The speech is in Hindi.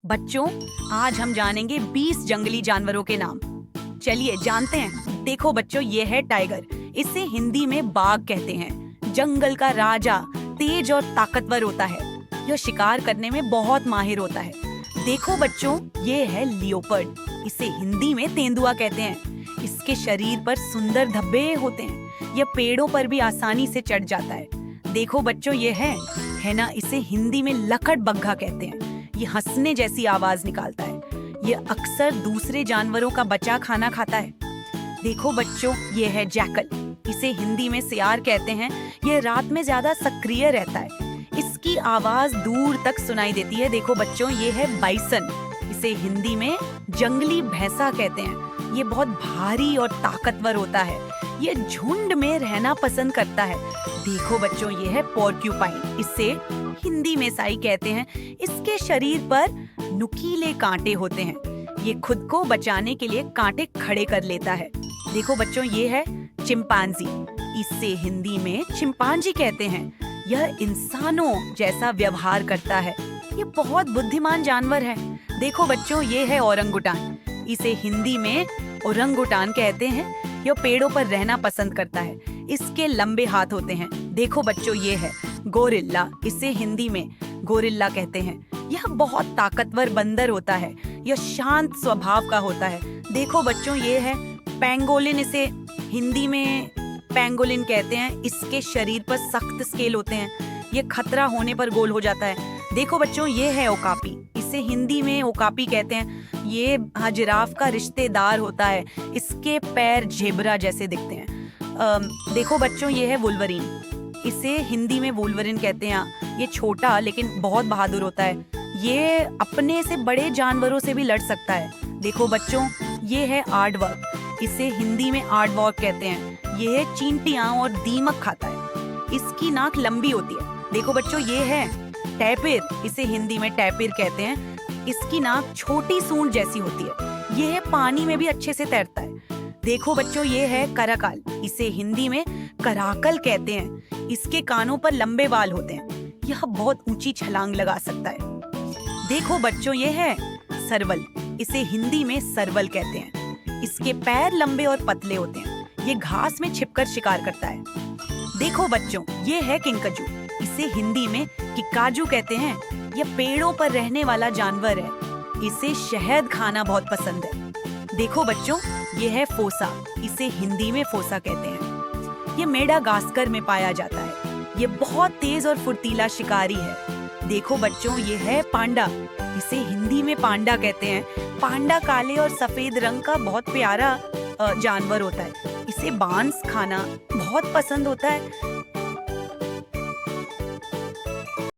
बच्चों, आज हम जानेंगे 20 जंगली जानवरों के नाम। चलिए जानते हैं। देखो बच्चों, ये है टाइगर। इसे हिंदी में बाघ कहते हैं। जंगल का राजा, तेज और ताकतवर होता है। यह शिकार करने में बहुत माहिर होता है। देखो बच्चों, ये है लियोपर्ड। इसे हिंदी में तेंदुआ कहते हैं। इसके शरीर पर सुंदर धब्बे होते हैं। यह पेड़ों पर भी आसानी से चढ़ जाता है। देखो बच्चों, ये है ना, इसे हिंदी में लकड़बग्घा कहते हैं। ये हंसने जैसी आवाज निकालता है। ये अक्सर दूसरे जानवरों का बचा खाना खाता है। देखो बच्चों, ये है जैकल। इसे हिंदी में सियार कहते हैं। ये रात में ज्यादा सक्रिय रहता है। इसकी आवाज दूर तक सुनाई देती है। देखो बच्चों, ये है बाइसन। इसे हिंदी में जंगली भैंसा कहते हैं। ये बहुत भारी और ताकतवर होता है। ये झुंड में रहना पसंद करता है। देखो बच्चों, ये है पोर्क्यूपाइन। इसे हिंदी में साई कहते हैं। इसके शरीर पर नुकीले कांटे होते हैं। ये खुद को बचाने के लिए कांटे खड़े कर लेता है। देखो बच्चों, ये है चिंपांजी। इसे हिंदी में चिंपांजी कहते हैं। यह इंसानों जैसा व्यवहार करता है। ये बहुत बुद्धिमान जानवर है। देखो बच्चों, ये है ओरंगुटान। इसे हिंदी में ओरंगुटान कहते हैं। यह पेड़ों पर रहना पसंद करता है। इसके लंबे हाथ होते हैं। देखो बच्चों, ये है गोरिल्ला। इसे हिंदी में गोरिल्ला कहते हैं। यह बहुत ताकतवर बंदर होता है। यह शांत स्वभाव का होता है। देखो बच्चों, ये है पेंगोलिन। इसे हिंदी में पेंगोलिन कहते हैं। इसके शरीर पर सख्त स्केल होते हैं। ये खतरा होने पर गोल हो जाता है। देखो बच्चों, ये है ओकापी। इसे हिंदी में ओकापी कहते हैं। ये जिराफ का रिश्तेदार होता है। इसके पैर जेब्रा जैसे दिखते हैं। देखो बच्चों, ये है वुल्वरीन। इसे हिंदी में वुल्वरीन कहते हैं। ये छोटा लेकिन बहुत बहादुर होता है। ये अपने से बड़े जानवरों से भी लड़ सकता है। देखो बच्चों, ये है आर्डवर्क। इसे हिंदी में आर्डवॉक कहते हैं। ये चींटियां और दीमक खाता है। इसकी नाक लंबी होती है। देखो बच्चों, ये है टैपिर। इसे हिंदी में टैपिर कहते हैं। इसकी नाक छोटी सूंड जैसी होती है। ये पानी में भी अच्छे से तैरता है। देखो बच्चों, ये है कराकाल। इसे हिंदी में कराकल कहते हैं। इसके कानों पर लंबे बाल होते हैं। यह बहुत ऊंची छलांग लगा सकता है। देखो बच्चों, ये है सरवल। इसे हिंदी में सरवल कहते हैं। इसके पैर लंबे और पतले होते हैं। ये घास में छिपकर शिकार करता है। देखो बच्चों, ये है किंकजू। इसे हिंदी में किकाजू कहते हैं। यह पेड़ों पर रहने वाला जानवर है। इसे शहद खाना बहुत पसंद है। देखो बच्चों, ये है फोसा। इसे हिंदी में फोसा कहते हैं। ये मेडागास्कर में पाया जाता है। ये बहुत तेज और फुर्तीला शिकारी है। देखो बच्चों, ये है पांडा। इसे हिंदी में पांडा कहते हैं। पांडा काले और सफेद रंग का बहुत प्यारा जानवर होता है। इसे बांस खाना बहुत पसंद होता है।